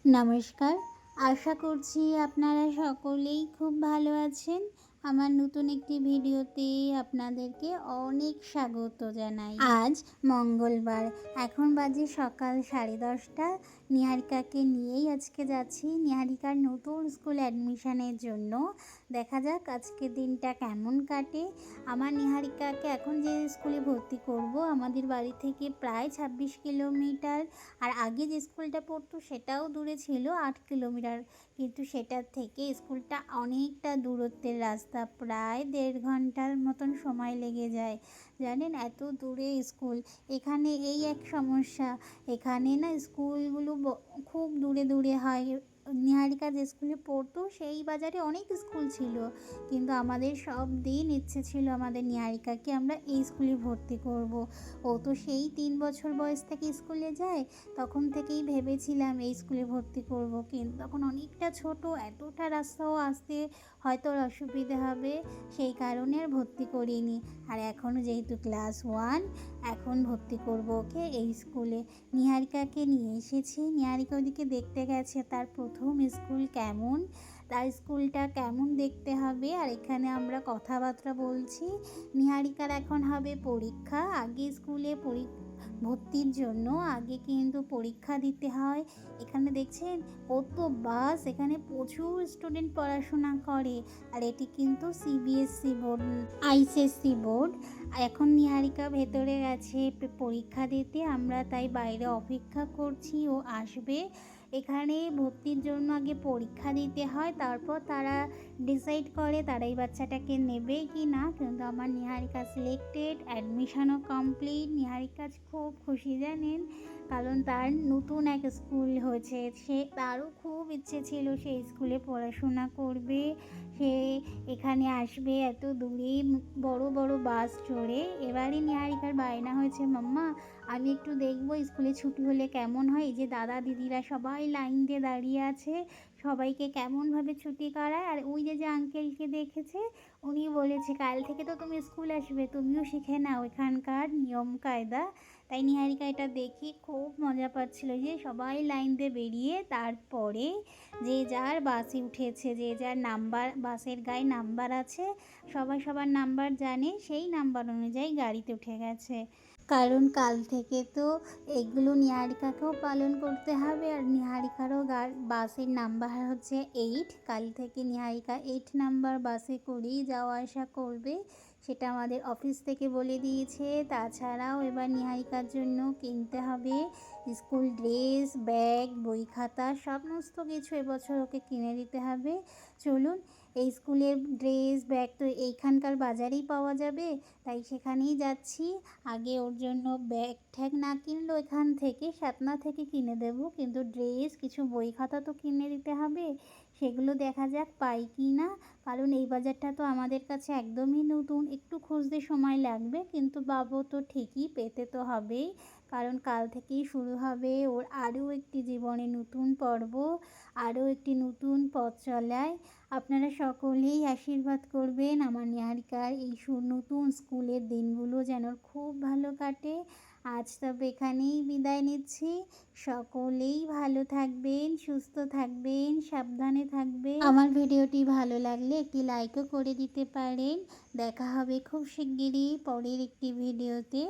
নমস্কার, আশা করছি আপনারা সকলেই খুব ভালো আছেন। আমার নতুন একটি ভিডিওতে আপনাদেরকে অনেক স্বাগত জানাই। আজ মঙ্গলবার, এখন বাজে সকাল 10:30। নিহারিকাকে নিয়েই আজকে যাচ্ছি নিহারিকার নতুন স্কুল অ্যাডমিশনের জন্য। দেখা যাক আজকের দিনটা কেমন কাটে। আমার নিহারিকাকে এখন যে স্কুলে ভর্তি করব আমাদের বাড়ি থেকে প্রায় 26 কিলোমিটার। আর আগে যে স্কুলটা পড়তো সেটাও দূরে ছিল 8 কিলোমিটার, কিন্তু সেটার থেকে স্কুলটা অনেকটা দূরত্বের রাস্তা, প্রায় 1.5 ঘন্টার মতন সময় লেগে যায়। জানেন, এত দূরে স্কুল। এখানে এই এক সমস্যা, এখানে না স্কুলগুলো খুব দূরে দূরে হয়। নিহারিকা যে স্কুলে পড়তো সেই বাজারে অনেক স্কুল ছিল, কিন্তু আমাদের সব দিন ইচ্ছে ছিল আমাদের নিহারিকাকে আমরা এই স্কুলে ভর্তি করব। ও তো সেই 3 বছর বয়স থেকে স্কুলে যায়, তখন থেকেই ভেবেছিলাম এই স্কুলে ভর্তি করব, কিন্তু তখন অনেকটা ছোট, এতটা রাস্তাও আসতে হয়তো অসুবিধে হবে, সেই কারণে আর ভর্তি করিনি। আর এখনও যেহেতু ক্লাস 1, এখন ভর্তি করব ওকে এই স্কুলে। নিহারিকাকে নিয়ে এসেছি, নিহারিকা ওদিকে দেখতে গেছে তার প্রথম স্কুল কেমন, তার স্কুলটা কেমন দেখতে হবে। আর এখানে আমরা কথাবার্তা বলছি। নিহারিকার এখন হবে পরীক্ষা। আগে স্কুলে ভর্তির জন্য আগে কিন্তু পরীক্ষা দিতে হয়। এখানে দেখছেন কত বাস, এখানে প্রচুর স্টুডেন্ট পড়াশোনা করে। আর এটি কিন্তু সিবিএসসি বোর্ড, আইসিএসসি বোর্ড। এখন নিহারিকা ভেতরে গেছে পরীক্ষা দিতে, আমরা তাই বাইরে অপেক্ষা করছি, ও আসবে। এখানে ভর্তির জন্য আগে পরীক্ষা দিতে হয়, তারপর তারা ডিসাইড করে তারা এই বাচ্চাটাকে নেবে কি না। কিন্তু আমার নিহারিকা সিলেক্টেড, অ্যাডমিশনও কমপ্লিট। নিহারিকা খুব খুশি জানেন, কারণ তার নতুন এক স্কুল হয়েছে। তারও খুব ইচ্ছে ছিল সেই স্কুলে পড়াশোনা করবে, সে এখানে আসবে এত দূরে বড় বড় বাস চড়ে। এবারই নিহারিকার বায়না হয়েছে, মাম্মা আমি একটু দেখবো স্কুলে ছুটি হলে কেমন হয়। এই যে দাদা দিদিরা সবাই লাইন দিয়ে দাঁড়িয়ে আছে, সবাইকে কেমনভাবে ছুটি করায়। আর ওই যে আঙ্কেলকে দেখেছে, উনি বলেছে কাল থেকে তো তুমি স্কুল আসবে, তুমিও শিখে নাও এখানকার নিয়ম কায়দা। তাই নিহারিকা এটা দেখি খুব মজা পাচ্ছিল যে সবাই লাইন দিয়ে বেরিয়ে তারপরে যে যার বাসে উঠেছে, যে যার নাম্বার, বাসের গায়ে নাম্বার আছে, সবাই সবার নাম্বার জানে, সেই নাম্বার অনুযায়ী গাড়িতে উঠে গেছে। কারণ কাল থেকে তো এগুলো নিহারিকাকেও পালন করতে হবে। আর নিহারিকারও বাসের নাম্বার হচ্ছে 8। কাল থেকে নিহারিকা 8 নাম্বার বাসে করেই যাওয়া আসা করবে, সেটা আমাদের অফিস থেকে বলে দিয়েছে। তাছাড়াও এবার নিহারিকার জন্য কিনতে হবে স্কুল ড্রেস, ব্যাগ, বই খাতা, সমস্ত কিছু এবছর ওকে কিনে দিতে হবে। চলুন, এই স্কুলের ড্রেস ব্যাগ তো এইখানকার বাজারেই পাওয়া যাবে, তাই সেখানেই যাচ্ছি। আগে ওর জন্য ব্যাগ ট্যাগ না কিনলেও এখান থেকে সাতনা থেকে কিনে দেবো, কিন্তু ড্রেস, কিছু বই খাতা তো কিনে দিতে হবে। সেগুলো দেখা যাক পাই কি না, কারণ এই বাজারটা তো আমাদের কাছে একদমই নতুন, একটু খুঁজতে সময় লাগবে, কিন্তু পাবো তো ঠিকই, পেতে তো হবেই। কারণ কাল থেকেই শুরু হবে ওর আরও একটি জীবনে নতুন পর্ব, আরও একটি নতুন পথ চলায়। আপনারা সকলেই আশীর্বাদ করবেন আমার নিহারিকার এই নতুন স্কুলের দিনগুলো যেন খুব ভালো কাটে। আজ তবে এখানেই বিদায় নিচ্ছি। সকলেই ভালো থাকবেন, সুস্থ থাকবেন, সাবধানে থাকবেন। আমার ভিডিওটি ভালো লাগলে একটি লাইকও করে দিতে পারেন। দেখা হবে খুব শিগগিরই পরের একটি ভিডিওতে।